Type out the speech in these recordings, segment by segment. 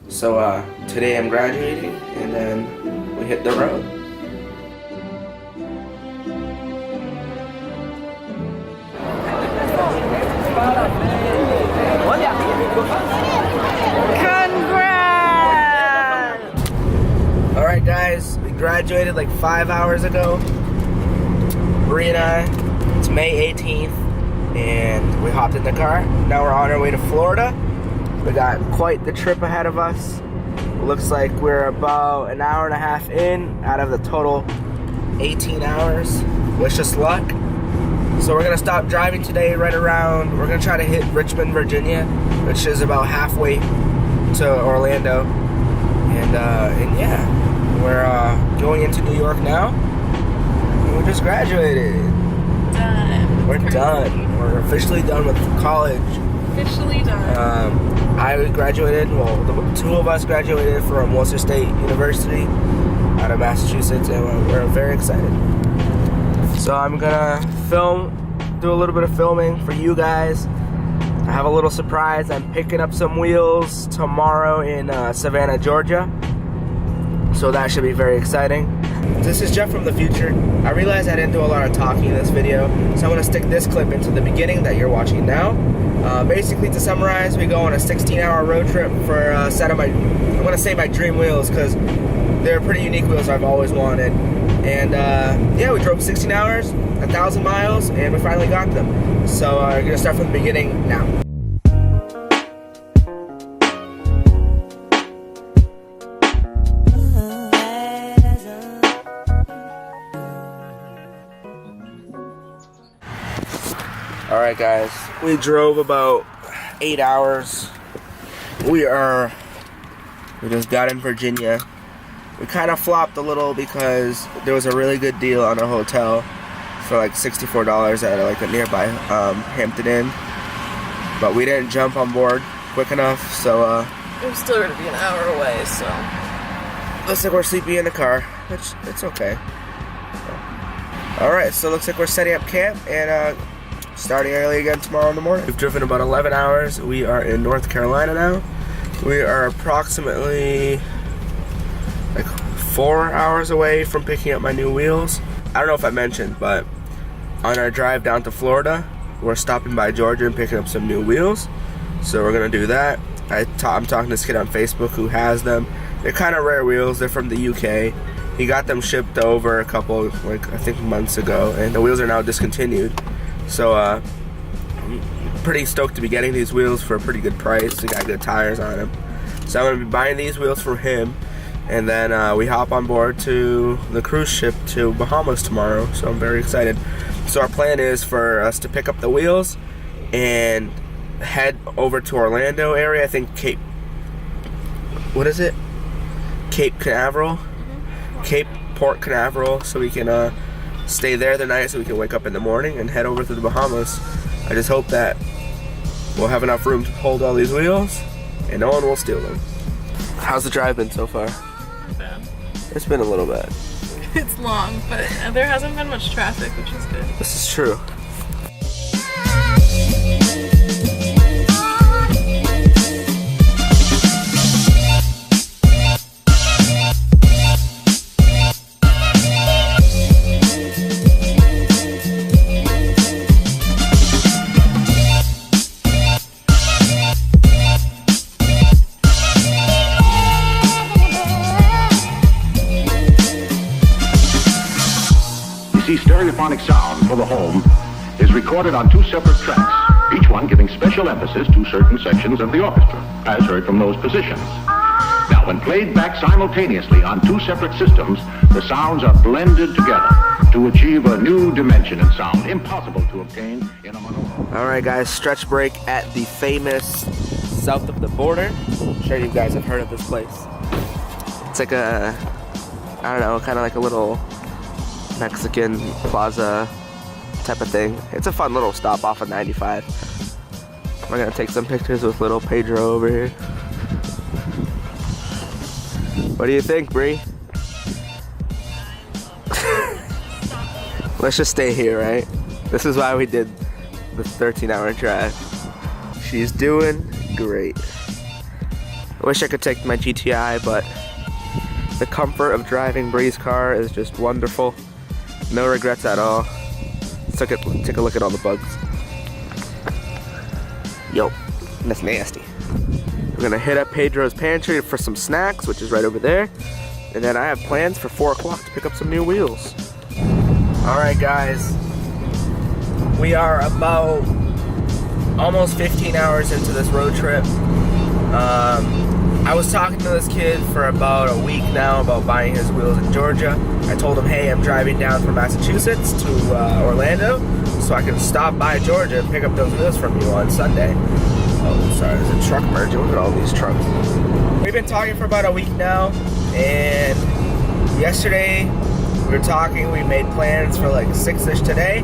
So today I'm graduating, and then we hit the road. Congrats! Alright guys, we graduated like 5 hours ago. Bree and I, it's May 18th, and we hopped in the car. Now we're on our way to Florida. We got quite the trip ahead of us. Looks like we're about an hour and a half in out of the total 18 hours. Wish us luck. So we're gonna stop driving today right around, we're gonna try to hit Richmond, Virginia, which is about halfway to Orlando. And yeah, we're going into New York now. And we just graduated. Done. We're done. We're officially done with college. Officially done. I graduated, well, the two of us graduated from Worcester State University out of Massachusetts, and we're very excited. So I'm gonna do a little bit of filming for you guys. I have a little surprise. I'm picking up some wheels tomorrow in Savannah, Georgia. So that should be very exciting. This is Jeff from the future. I realized I didn't do a lot of talking in this video, so I'm gonna stick this clip into the beginning that you're watching now. Basically, to summarize, we go on a 16-hour road trip for a set of I'm gonna say my dream wheels, because they're pretty unique wheels I've always wanted. And yeah, we drove 16 hours, 1,000 miles, and we finally got them. So we're gonna start from the beginning now. Alright guys, we drove about 8 hours. We just got in Virginia. We kind of flopped a little because there was a really good deal on a hotel for like $64 at like a nearby Hampton Inn. But we didn't jump on board quick enough, so We're still gonna be an hour away, so looks like we're sleepy in the car, which it's okay. Alright, so looks like we're setting up camp and starting early again tomorrow in the morning. We've driven about 11 hours. We are in North Carolina now. We are approximately like 4 hours away from picking up my new wheels. I don't know if I mentioned, but on our drive down to Florida, we're stopping by Georgia and picking up some new wheels. So we're gonna do that. I'm talking to this kid on Facebook who has them. They're kind of rare wheels. They're from the UK. He got them shipped over a couple, like I think months ago, and the wheels are now discontinued. So I'm pretty stoked to be getting these wheels for a pretty good price. They got good tires on them. So I'm gonna be buying these wheels from him, and then we hop on board to the cruise ship to Bahamas tomorrow. So I'm very excited. So our plan is for us to pick up the wheels and head over to Orlando area. I think Cape Canaveral? Cape Port Canaveral, so we can stay there the night so we can wake up in the morning and head over to the Bahamas. I just hope that we'll have enough room to hold all these wheels and no one will steal them. How's the drive been so far? bad. It's been a little bad. It's long, but there hasn't been much traffic, which is good. This is true. Stereophonic sound for the home is recorded on 2 separate tracks, each one giving special emphasis to certain sections of the orchestra, as heard from those positions. Now, when played back simultaneously on 2 separate systems, the sounds are blended together to achieve a new dimension in sound, impossible to obtain in a mono. Alright guys, stretch break at the famous South of the Border. I'm sure you guys have heard of this place. It's like a, I don't know, kind of like a little Mexican plaza type of thing. It's a fun little stop off of 95. We're gonna take some pictures with little Pedro over here. What do you think, Bree? Let's just stay here, right? This is why we did the 13-hour drive. She's doing great. wish I could take my GTI, but the comfort of driving Bree's car is just wonderful. No regrets at all. Let's take a look at all the bugs. Yo, that's nasty. We're gonna hit up Pedro's Pantry for some snacks, which is right over there. And then I have plans for 4 o'clock to pick up some new wheels. All right, guys. We are about almost 15 hours into this road trip. I was talking to this kid for about a week now about buying his wheels in Georgia. I told him, hey, I'm driving down from Massachusetts to Orlando, so I can stop by Georgia and pick up those wheels from you on Sunday. Oh, sorry, there's a truck merging. Look at all these trucks. We've been talking for about a week now, and yesterday we were talking, we made plans for like 6-ish today,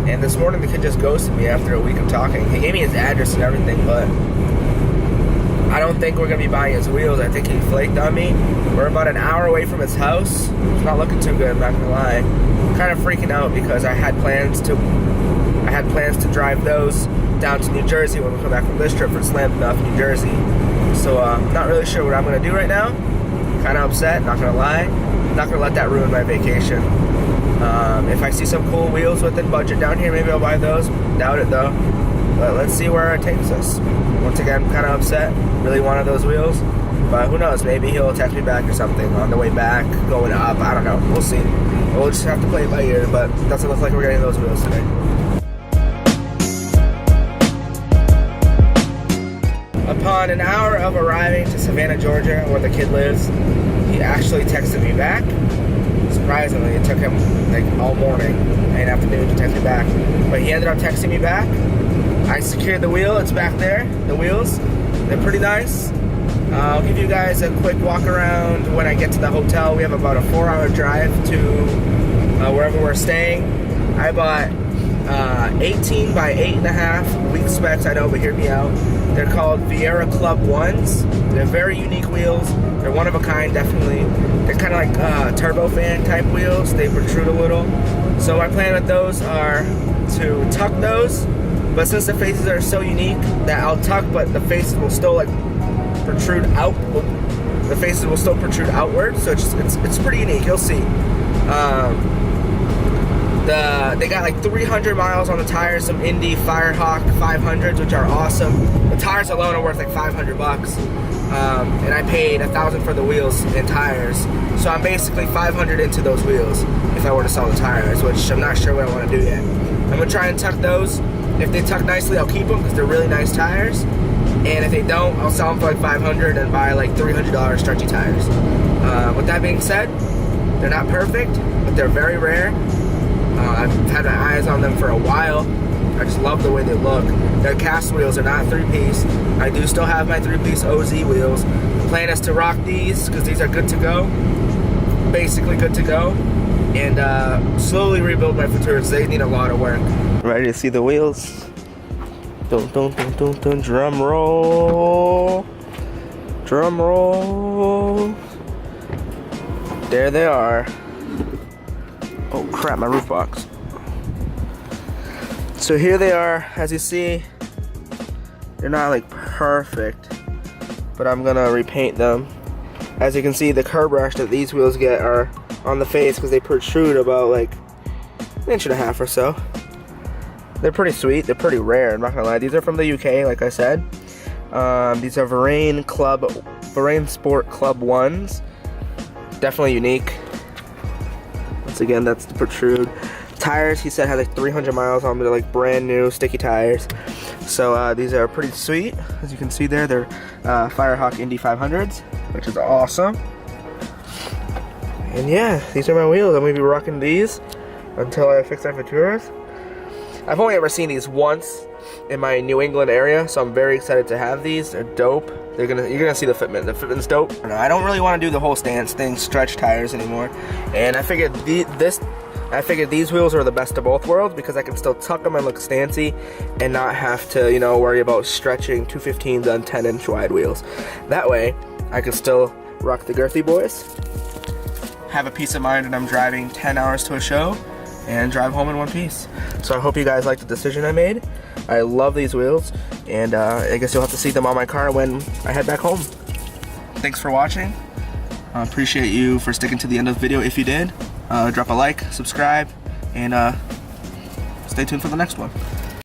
and this morning the kid just ghosted me after a week of talking. He gave me his address and everything, but I don't think we're gonna be buying his wheels. I think he flaked on me. We're about an hour away from his house. It's not looking too good, I'm not gonna lie. I'm kind of freaking out because I had plans to drive those down to New Jersey when we come back from this trip for Slam Dunk, New Jersey. So I'm not really sure what I'm gonna do right now. Kind of upset, not gonna lie. Not gonna let that ruin my vacation. If I see some cool wheels within budget down here, maybe I'll buy those. Doubt it though. But let's see where it takes us. Once again, I'm kind of upset. Really wanted those wheels. But who knows, maybe he'll text me back or something on the way back, going up. I don't know. We'll see. We'll just have to play it by ear, but it doesn't look like we're getting those wheels today. Upon an hour of arriving to Savannah, Georgia, where the kid lives, he actually texted me back. Surprisingly, it took him like all morning and afternoon to text me back. But he ended up texting me back. I secured the wheel, it's back there, the wheels. They're pretty nice. I'll give you guys a quick walk around when I get to the hotel. We have about a 4-hour drive to wherever we're staying. I bought 18 by 8.5 weak specs, I know, but hear me out. They're called Viera Club 1s. They're very unique wheels. They're one of a kind, definitely. They're kind of like turbofan type wheels. They protrude a little. So my plan with those are to tuck those, but since the faces are so unique that I'll tuck, but the faces will still like protrude out. The faces will still protrude outward, so it's pretty unique. You'll see. They got like 300 miles on the tires, some Indy Firehawk 500s, which are awesome. The tires alone are worth like $500, and I paid $1,000 for the wheels and tires. So I'm basically $500 into those wheels if I were to sell the tires, which I'm not sure what I want to do yet. I'm gonna try and tuck those. If they tuck nicely, I'll keep them because they're really nice tires. And if they don't, I'll sell them for like $500 and buy like $300 stretchy tires. With that being said, they're not perfect, but they're very rare. I've had my eyes on them for a while. I just love the way they look. Their cast wheels are not 3-piece. I do still have my 3-piece OZ wheels. The plan is to rock these because these are good to go. Basically good to go. And slowly rebuild my Futuras. They need a lot of work. Ready to see the wheels? Dun, dun, dun, dun, dun. Drum roll. Drum roll. There they are. Oh crap, my roof box. So here they are. As you see, they're not like perfect, but I'm gonna repaint them. As you can see, the curb brush that these wheels get are on the face because they protrude about like 1.5 inches or so. They're pretty sweet. They're pretty rare, I'm not gonna lie. These are from the UK, like I said. These are Varane Sport Club 1s. Definitely unique. Once again, that's the protrude. Tires, he said, had like 300 miles on them. They're like brand new sticky tires. So these are pretty sweet. As you can see there, they're Firehawk Indy 500s, which is awesome. And yeah, these are my wheels. I'm gonna be rocking these until I fix my Futuras. I've only ever seen these once in my New England area, so I'm very excited to have these. They're dope. You're gonna see the fitment. The fitment's dope. I don't really want to do the whole stance thing, stretch tires anymore. And I figured these wheels are the best of both worlds because I can still tuck them and look stancy and not have to, you know, worry about stretching 215s on 10-inch wide wheels. That way, I can still rock the girthy boys, have a peace of mind when I'm driving 10 hours to a show, and drive home in one piece. So I hope you guys like the decision I made. I love these wheels, and I guess you'll have to see them on my car when I head back home. thanks for watching. I appreciate you for sticking to the end of the video. If you did, drop a like, subscribe, and stay tuned for the next one.